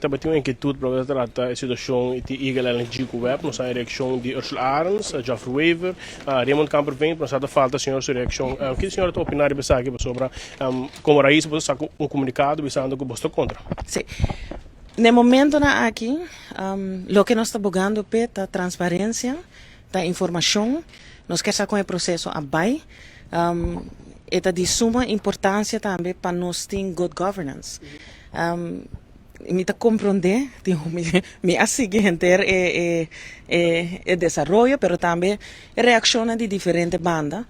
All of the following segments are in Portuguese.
Também tem uma inquietude para tratar a situação de Eagle LNG com o web, nós temos a reação de Ursula Arens, Geoffrey Weaver, Raymond Camperveen, nós temos a falta senhor sua reação. O que a senhora está opinando sobre como raiz você saca um comunicado pensando que você contra? Sim. No momento aqui, o que nós estamos buscando é a transparência, a informação, nós queremos com o processo abai, é de suma importância também para nós ter good governance. Me está compreender, me así entender el desarrollo, pero también reacciona de diferentes bandas.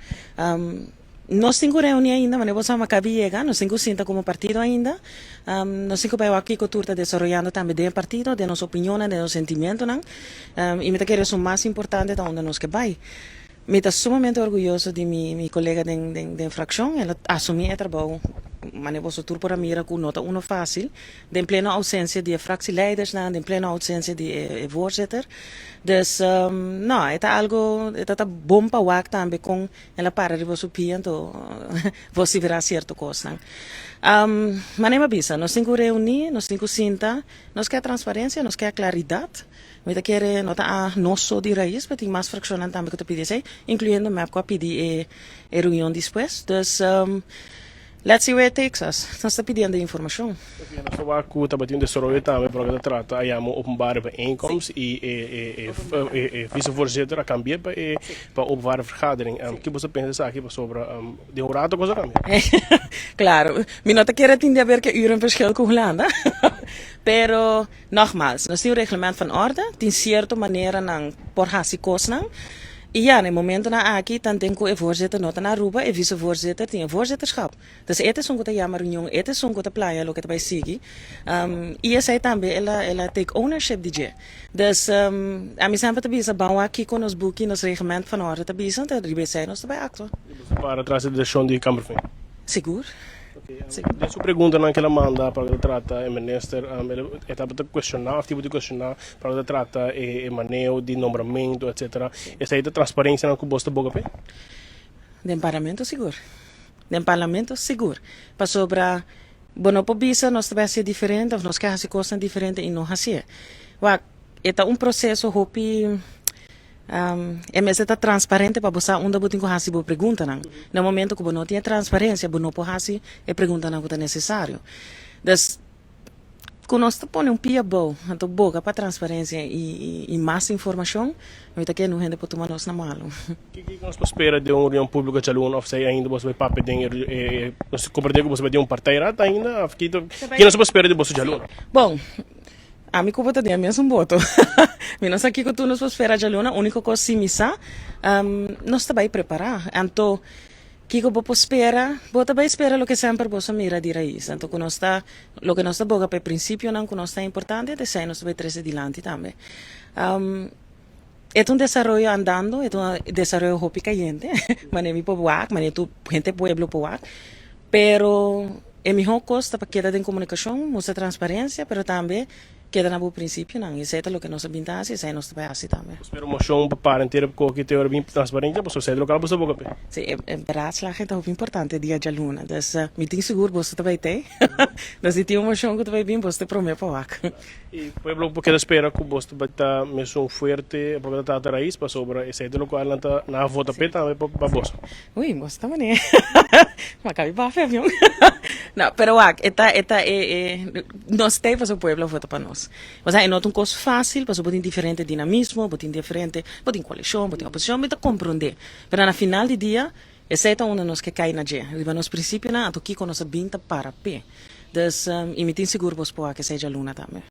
Nós temos reunião ainda, mas nós vamos acabar nós temos sinta como partido ainda. Nós temos aqui que está desenvolvendo também de partido, de nossa opinião, de nosso sentimento, e me está querendo o mais importante da onde nós que vai. Me está sumamente orgulhoso de minha colega de fracção, ela assumiu o trabalho, mas eu vou por a mira com nota uma fácil, de plena ausência de fractieleiders, de plena ausência de voorzitter. Dus, não, é algo, é bom para o também com ela para de você piando, você verá certo coisa. Mas não é bisa, nós temos que reunir, nós temos que sentar, nós queremos transparência, nós queremos claridade. Kita quer nota a nosso de raiz, mas tem mais fraccionante também que te pedir, incluindo me a pedir a reunião depois. Dus, let's see where it takes us. Nós estamos pedindo informação. Nós estamos aqui também desenvolvendo também para que trata aí openbare bijeenkomst e vice-voorzitter a cambiar para openbare vergadering. Que você pensa aqui sobre de horário coisa também? Claro, mi nota quer atender a ver que uren verschil com Holanda. Pero, nogmaals, nós temos o reglamento van orde, tem certa maneira não por hasi kosten. E ja, no momento na aqui, dan tem que o voorzitter nota na Aruba, e vice-voorzitter tem o voorzitterschap. Dus het is que ja maar reunião, het is que playa lo que vai seguir. E essa também ela take ownership de je. Dus a mim sempre te bisa bom aqui com os boeken, nos reglamento van orde te bisa, te ribe sai nós também acto. Para trás da decisão de Camperveen. Seguro. Deixa eu perguntar naquela manda para que trata o ministro, etapa de questionar, tipo de questionar para que trata o manejo de nomeamento, etc. Essa aí da transparência não que você boga pé? De parlamento seguro. De parlamento seguro. Para sobre bono po bisa nós também ser diferente, ou nós queremos coisas diferentes e não assim. É processo hopi é mesmo transparente para você onde você tem que fazer a pergunta. No momento que você não tem transparência, você não pode fazer a pergunta que é necessário. Então, quando nós põe pia bom, então boca para transparência e mais informação, eu estou querendo gente para tomar nós na mala. O que nós espera de uma reunião pública de aluno, ou seja, ainda você vai pedir, nós compreendemos que você vai ter um partido ainda, que nós espera de você de aluno? Bom, a mim como tem a minha voto. Nós aqui que tu nos espera de aluno, a única coisa que missa, nós também preparar. Então, que eu vou esperar, vou também esperar o que sempre você mira de raiz. Então, quando nós está, o que nós está boga para princípio, não, quando está importante, de ser nós vai trazer adiante também. É desenvolvimento andando, é desenvolvimento hopi caliente, mas é mi povoac, mas é tu gente pueblo povoac, pero é melhor coisa para quedar em comunicação, mostrar transparência, pero também queda na boa princípio, não. Isso é o que nós sabemos, isso é nós vai assim também. Espero uma moção para inteira porque tem bem transparente, você sai do local, você boga pé. Sim, é verdade, a gente é muito importante dia de aluno, então me tem seguro você também tem. Nós tem uma moção que também bem você promete para lá. E pueblo porque espera que você vai estar mesmo forte para estar a raiz para sobre esse do local na vota pé também para você. Ui, você também. Mas cabe para avião. Não, pero nós temos o pueblo vota para nós. Mas é não é uma coisa fácil, porque tem diferente dinamismo, tem diferente, tem coalição, tem oposição, mas compreender. Mas no final do dia, esse é onde nós que cai na gente. E nos princípios, não, aqui com nossa binta para pé. Dus, e me tem seguro você pode que seja aluna também.